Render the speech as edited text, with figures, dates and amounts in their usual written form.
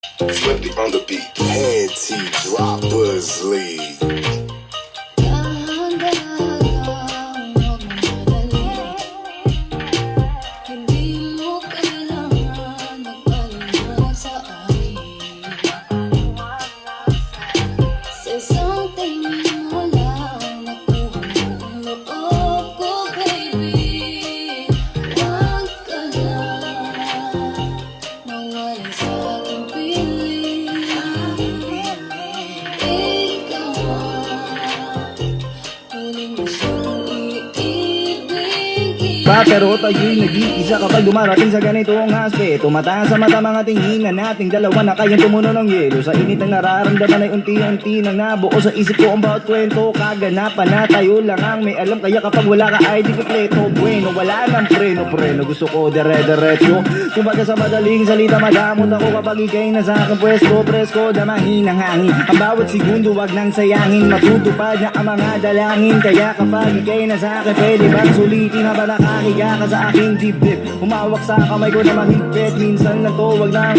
Flippy on the beat. Anti-droppers league. Pero tayo'y nag-iisa kapag dumarating sa ganitong aspeto. Mataas sa mata mga tinginan nating dalawa na kayang tumuno ng yelo. Sa init ng nararamdaman ay unti-unti nang nabuo sa isip ko ang bawat kwento. Kaganapan na tayo lang ang may alam. Kaya kapag wala ka ay di kompleto. Bueno, wala nang preno. Gusto ko dire-diretso. Kumbaga sa madaling salita, madamot ako kapag ikay na sa aking pwesto. Presko na mahinang hangin. Ang bawat segundo wag nang sayangin. Matutupad na ang mga dalangin. Kaya kapag ikay na sa akin, pwede bang sulitin na ba nakahiga ka sa aking dibdib? Humawak sa kamay ko na mahigpit. Minsan na to wag na